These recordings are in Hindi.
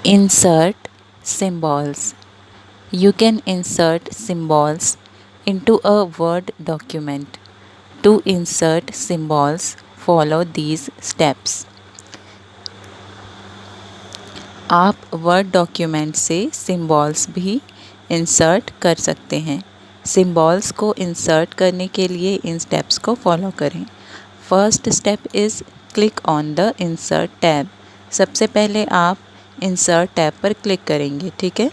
Insert symbols. You can insert symbols into a Word document. To insert symbols, follow these steps. आप वर्ड डॉक्यूमेंट से सिंबल्स भी इंसर्ट कर सकते हैं। सिंबल्स को इंसर्ट करने के लिए इन स्टेप्स को फॉलो करें। First step is click on the insert tab. सबसे पहले आप इंसर्ट टैब पर क्लिक करेंगे, ठीक है।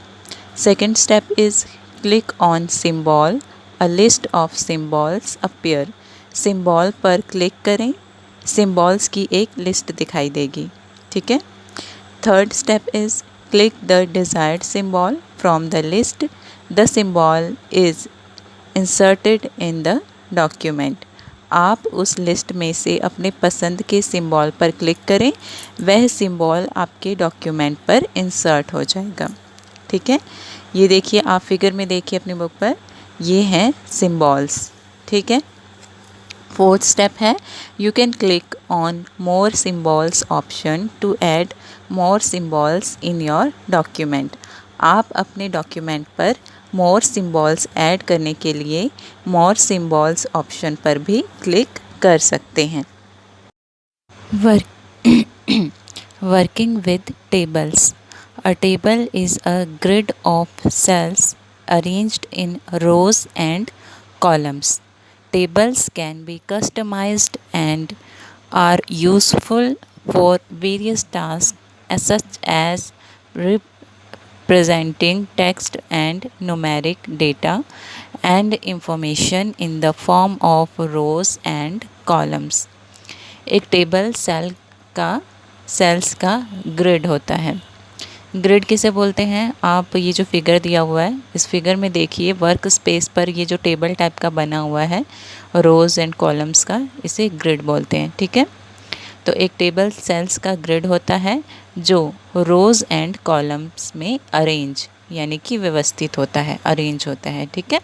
Second step is click on symbol. A list of symbols appear. Symbol पर क्लिक करें, सिंबल्स की एक लिस्ट दिखाई देगी, ठीक है। Third step is click the desired symbol from the list. The symbol is inserted in the document. आप उस लिस्ट में से अपने पसंद के सिंबल पर क्लिक करें, वह सिंबल आपके डॉक्यूमेंट पर इंसर्ट हो जाएगा, ठीक है। ये देखिए, आप फिगर में देखिए अपनी बुक पर, ये हैं सिंबल्स, ठीक है। फोर्थ स्टेप है you can click on more symbols option to add more symbols in your document. आप अपने डॉक्यूमेंट पर मोर सिंबल्स ऐड करने के लिए मोर सिंबल्स ऑप्शन पर भी क्लिक कर सकते हैं। Working with tables. A table is a grid of cells arranged in rows and columns. Tables can be customized and are useful for various tasks such as representing text and numeric data and information in the form of rows and columns. एक टेबल सेल्स का ग्रिड होता है। ग्रिड किसे बोलते हैं? आप ये जो फिगर दिया हुआ है, इस फिगर में देखिए वर्क स्पेस पर ये जो टेबल टाइप का बना हुआ है रोज़ एंड कॉलम्स का, इसे ग्रिड बोलते हैं, ठीक है। तो एक टेबल सेल्स का ग्रिड होता है जो रोज़ एंड कॉलम्स में अरेंज यानी कि व्यवस्थित होता है, अरेंज होता है, ठीक है।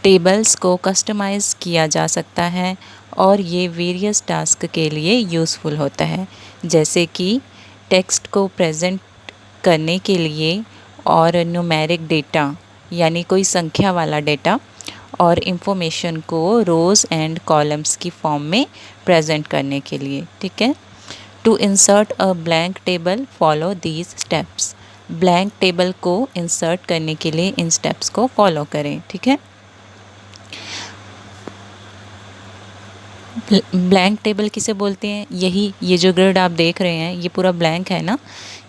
टेबल्स को कस्टमाइज़ किया जा सकता है और ये वेरियस टास्क के लिए यूज़फुल होता है, जैसे कि टेक्स्ट को प्रेजेंट करने के लिए और न्यूमेरिक डेटा यानी कोई संख्या वाला डेटा और इन्फॉर्मेशन को रोज़ एंड कॉलम्स की फॉर्म में प्रेजेंट करने के लिए, ठीक है। To insert a blank table follow these steps. Blank table को इंसर्ट करने के लिए इन स्टेप्स को फॉलो करें, ठीक है। ब्लैंक टेबल किसे बोलते हैं? ये जो ग्रिड आप देख रहे हैं ये पूरा ब्लैंक है ना,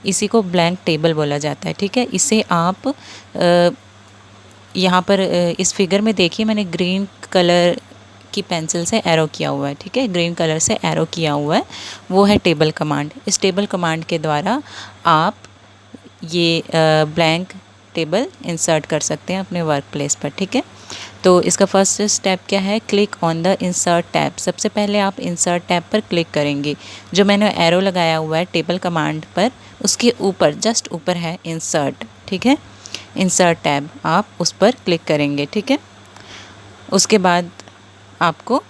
इसी को ब्लैंक टेबल बोला जाता है, ठीक है। इसे आप यहाँ पर इस फिगर में देखिए, मैंने ग्रीन कलर की पेंसिल से एरो किया हुआ है, ठीक है। ग्रीन कलर से एरो किया हुआ है, वो है टेबल कमांड। इस टेबल कमांड के द्वारा आप ये ब्लैंक टेबल इंसर्ट कर सकते हैं अपने वर्क प्लेस पर, ठीक है। तो इसका फर्स्ट स्टेप क्या है? Click on the insert tab. सबसे पहले आप इंसर्ट टैब पर क्लिक करेंगे। जो मैंने एरो लगाया हुआ है टेबल कमांड पर, उसके ऊपर जस्ट ऊपर है इंसर्ट, ठीक है। इंसर्ट टैब, आप उस पर क्लिक करेंगे, ठीक है। उसके बाद आपको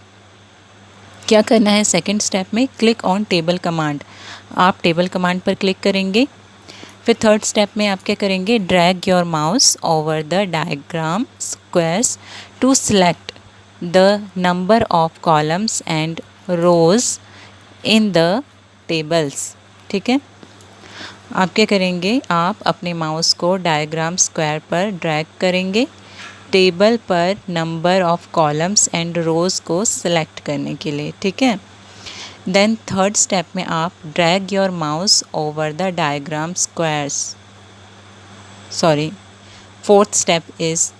क्या करना है? सेकंड स्टेप में क्लिक ऑन टेबल कमांड, आप टेबल कमांड पर क्लिक करेंगे। फिर थर्ड स्टेप में आप क्या करेंगे? Drag your mouse over the diagram squares to select the number of columns and rows in the tables, ठीक है। आप क्या करेंगे? आप अपने माउस को डायग्राम स्क्वायर पर ड्रैग करेंगे टेबल पर number of columns and rows को सिलेक्ट करने के लिए, ठीक है। देन थर्ड स्टेप में आप drag your mouse over the diagram squares, fourth step is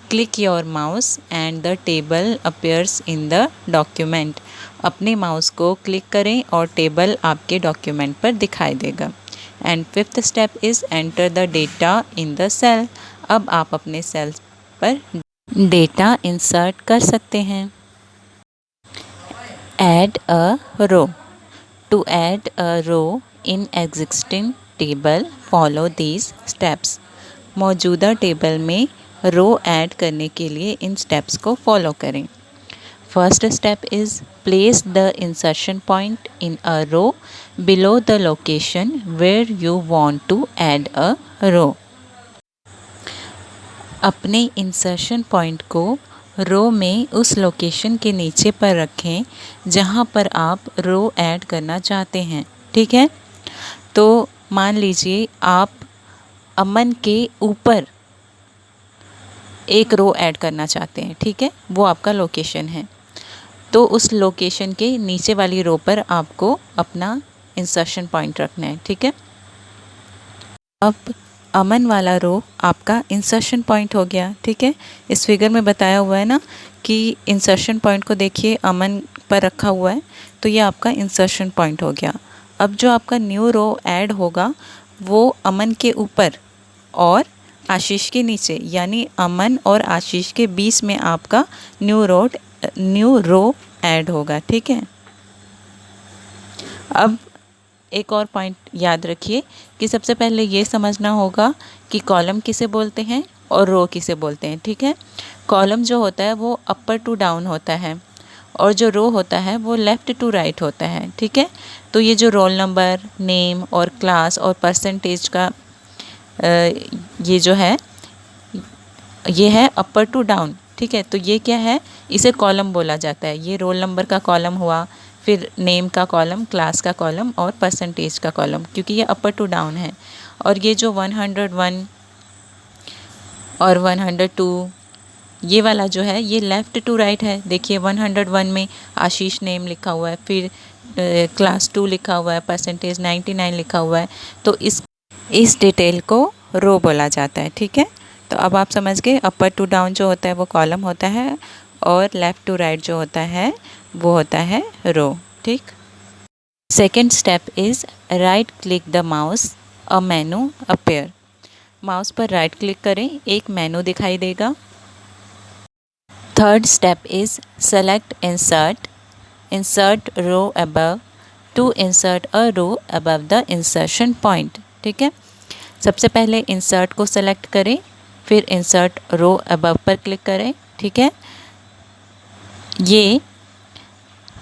click your mouse and the table appears in the document. अपने माउस को क्लिक करें और टेबल आपके डॉक्यूमेंट पर दिखाई देगा। And fifth step is enter the data in the cell. अब आप अपने सेल्स पर डेटा इंसर्ट कर सकते हैं। Add a row. To add a row in existing table follow these steps. मौजूदा टेबल में रो ऐड करने के लिए इन स्टेप्स को फॉलो करें। First step is place the insertion point in a row below the location where you want to add a row. अपने इंसर्शन पॉइंट को रो में उस लोकेशन के नीचे पर रखें जहाँ पर आप रो ऐड करना चाहते हैं। ठीक है, तो मान लीजिए आप अमन के ऊपर एक रो ऐड करना चाहते हैं। ठीक है, वो आपका लोकेशन है, तो उस लोकेशन के नीचे वाली रो पर आपको अपना इंसर्शन पॉइंट रखना है। ठीक है, अब अमन वाला रो आपका इंसर्शन पॉइंट हो गया। ठीक है, इस फिगर में बताया हुआ है ना कि इंसर्शन पॉइंट को देखिए अमन पर रखा हुआ है, तो ये आपका इंसर्शन पॉइंट हो गया। अब जो आपका न्यू रो ऐड होगा वो अमन के ऊपर और आशीष के नीचे, यानी अमन और आशीष के बीच में आपका न्यू रो ऐड होगा। ठीक है, अब एक और पॉइंट याद रखिए कि सबसे पहले ये समझना होगा कि कॉलम किसे बोलते हैं और रो किसे बोलते हैं। ठीक है, कॉलम जो होता है वो अपर टू डाउन होता है और जो रो होता है वो लेफ़्ट टू राइट होता है। ठीक है, तो ये जो रोल नंबर, नेम और क्लास और परसेंटेज का ये जो है ये है अपर टू डाउन। ठीक है, तो ये क्या है, इसे कॉलम बोला जाता है। ये रोल नंबर का कॉलम हुआ, फिर नेम का कॉलम, क्लास का कॉलम और परसेंटेज का कॉलम, क्योंकि ये अपर टू डाउन है। और ये जो 101 और 102 ये वाला जो है ये लेफ़्ट टू राइट है। देखिए 101 में आशीष नेम लिखा हुआ है, फिर क्लास 2 लिखा हुआ है, परसेंटेज 99 लिखा हुआ है, तो इस डिटेल को रो बोला जाता है। ठीक है, तो अब आप समझ गए अपर टू डाउन जो होता है वो कॉलम होता है और लेफ़्ट टू राइट जो होता है वो होता है रो। ठीक, second step is right click the mouse, a menu appear. Mouse पर राइट क्लिक करें, एक मेनू दिखाई देगा। Third step is select insert row above to insert a row above the insertion point. ठीक है, सबसे पहले इंसर्ट को सेलेक्ट करें, फिर इंसर्ट रो अबव पर क्लिक करें। ठीक है, ये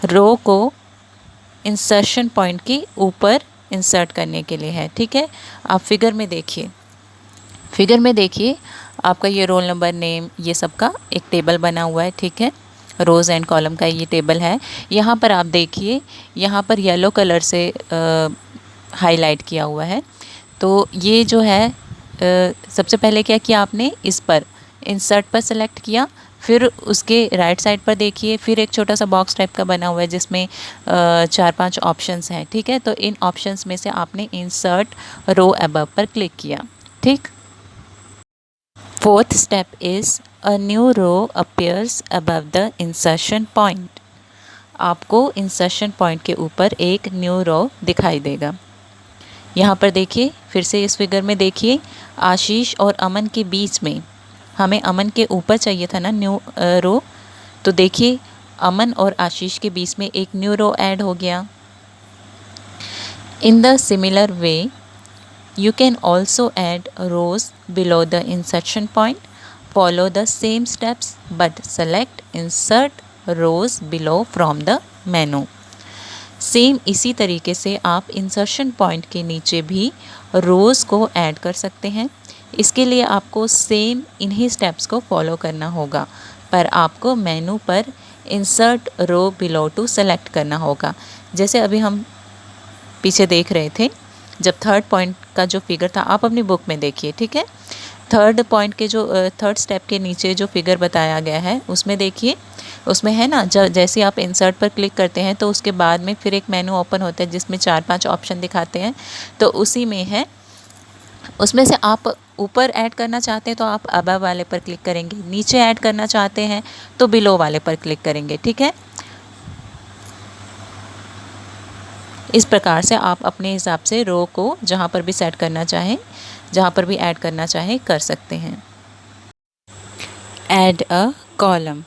रो को इंसर्शन पॉइंट के ऊपर इंसर्ट करने के लिए है। ठीक है, आप फिगर में देखिए आपका ये रोल नंबर, नेम, ये सब का एक टेबल बना हुआ है। ठीक है, रोज़ एंड कॉलम का ये टेबल है। यहाँ पर आप देखिए, यहाँ पर येलो कलर से हाईलाइट किया हुआ है। तो ये जो है सबसे पहले क्या किया आपने, इस पर इंसर्ट पर सेलेक्ट किया, फिर उसके राइट साइड पर देखिए फिर एक छोटा सा बॉक्स टाइप का बना हुआ है जिसमें 4-5 ऑप्शंस हैं। ठीक है, तो इन ऑप्शंस में से आपने इंसर्ट रो अबव पर क्लिक किया। ठीक, fourth step is a new row appears above the insertion point. आपको इंसर्शन पॉइंट के ऊपर एक न्यू रो दिखाई देगा। यहाँ पर देखिए, फिर से इस फिगर में देखिए, आशीष और अमन के बीच में, हमें अमन के ऊपर चाहिए था ना न्यू रो, तो देखिए अमन और आशीष के बीच में एक न्यू रो ऐड हो गया। In the similar way you can also add rows below the insertion point, follow the same steps but select insert rows below from the menu. Same इसी तरीके से आप इंसर्शन पॉइंट के नीचे भी रोज़ को ऐड कर सकते हैं। इसके लिए आपको सेम इन्हीं स्टेप्स को फॉलो करना होगा, पर आपको मेनू पर insert row below to select करना होगा। जैसे अभी हम पीछे देख रहे थे, जब थर्ड पॉइंट का जो फिगर था, आप अपनी बुक में देखिए। ठीक है, थर्ड पॉइंट के जो थर्ड स्टेप के नीचे जो फिगर बताया गया है उसमें देखिए, उसमें है ना, जैसे आप इंसर्ट पर क्लिक करते हैं तो उसके बाद में फिर एक मेनू ओपन होता है जिसमें 4-5 ऑप्शन दिखाते हैं, तो उसी में है, उसमें से आप ऊपर ऐड करना चाहते हैं तो आप अबव वाले पर क्लिक करेंगे, नीचे ऐड करना चाहते हैं तो बिलो वाले पर क्लिक करेंगे। ठीक है, इस प्रकार से आप अपने हिसाब से रो को जहाँ पर भी सेट करना चाहें, जहाँ पर भी ऐड करना चाहें कर सकते हैं। Add a column.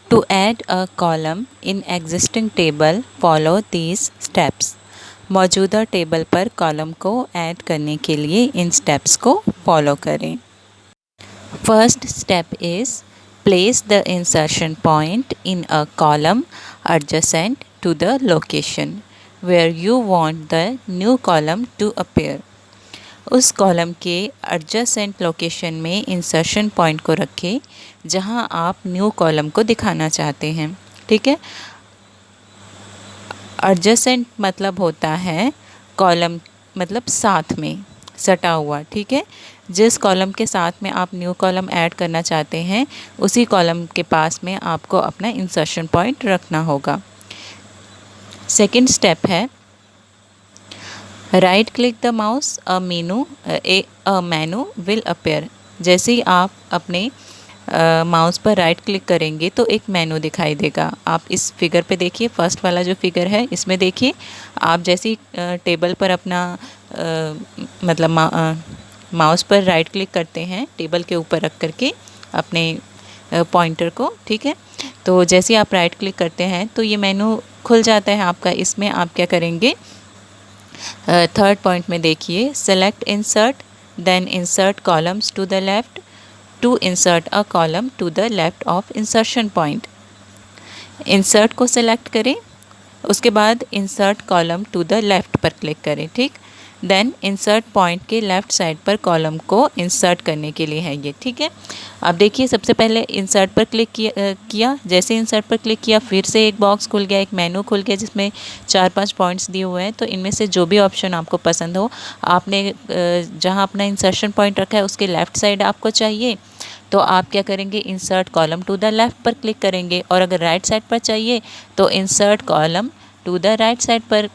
To add a column in existing table follow these steps. मौजूदा टेबल पर कॉलम को ऐड करने के लिए इन स्टेप्स को फॉलो करें। First step is Place the insertion point in a column adjacent to the location where you want the new column to appear. उस कॉलम के एडजेसेंट लोकेशन में इंसर्शन पॉइंट को रखें जहां आप न्यू कॉलम को दिखाना चाहते हैं। ठीक है, एडजेसेंट मतलब होता है कॉलम मतलब साथ में सटा हुआ। ठीक है, जिस कॉलम के साथ में आप न्यू कॉलम ऐड करना चाहते हैं उसी कॉलम के पास में आपको अपना इंसर्शन पॉइंट रखना होगा। सेकंड स्टेप है right click the mouse, a menu will appear. जैसे ही आप अपने माउस पर राइट क्लिक करेंगे तो एक मेनू दिखाई देगा। आप इस फिगर पे देखिए, फर्स्ट वाला जो फिगर है इसमें देखिए, आप जैसे ही टेबल पर अपना मतलब माउस पर राइट क्लिक करते हैं टेबल के ऊपर रख करके अपने पॉइंटर को। ठीक है, तो जैसे ही आप राइट क्लिक करते हैं तो ये मेनू खुल जाता है आपका। इसमें आप क्या करेंगे, थर्ड पॉइंट में देखिए, select insert then insert columns to the left to insert a column to the left of insertion point. Insert को सेलेक्ट करें, उसके बाद insert column to the left पर क्लिक करें। ठीक, देन इंसर्ट पॉइंट के लेफ़्ट साइड पर कॉलम को इंसर्ट करने के लिए है ये। ठीक है, अब देखिए सबसे पहले इंसर्ट पर क्लिक किया, जैसे इंसर्ट पर क्लिक किया फिर से एक बॉक्स खुल गया, एक मेनू खुल गया जिसमें 4-5 पॉइंट्स दिए हुए हैं। तो इनमें से जो भी ऑप्शन आपको पसंद हो, आपने जहां अपना इंसर्शन पॉइंट रखा है उसके लेफ़्ट साइड आपको चाहिए तो आप क्या करेंगे, insert column to the left पर क्लिक करेंगे। और अगर राइट साइड पर चाहिए तो insert column to the right side पर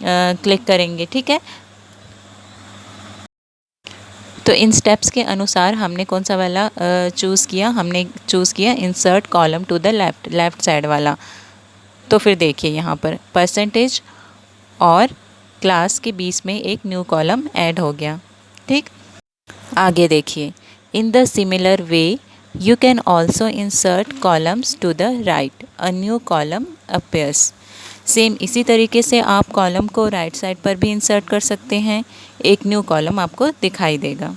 क्लिक करेंगे। ठीक है, तो इन स्टेप्स के अनुसार हमने कौन सा वाला चूज़ किया, हमने चूज़ किया insert column to the left side वाला। तो फिर देखिए यहाँ पर परसेंटेज और क्लास के बीच में एक न्यू कॉलम ऐड हो गया। ठीक, आगे देखिए, in the similar way you can also insert columns to the right, a new column appears. Same इसी तरीके से आप कॉलम को राइट साइड पर भी इंसर्ट कर सकते हैं, एक न्यू कॉलम आपको दिखाई देगा।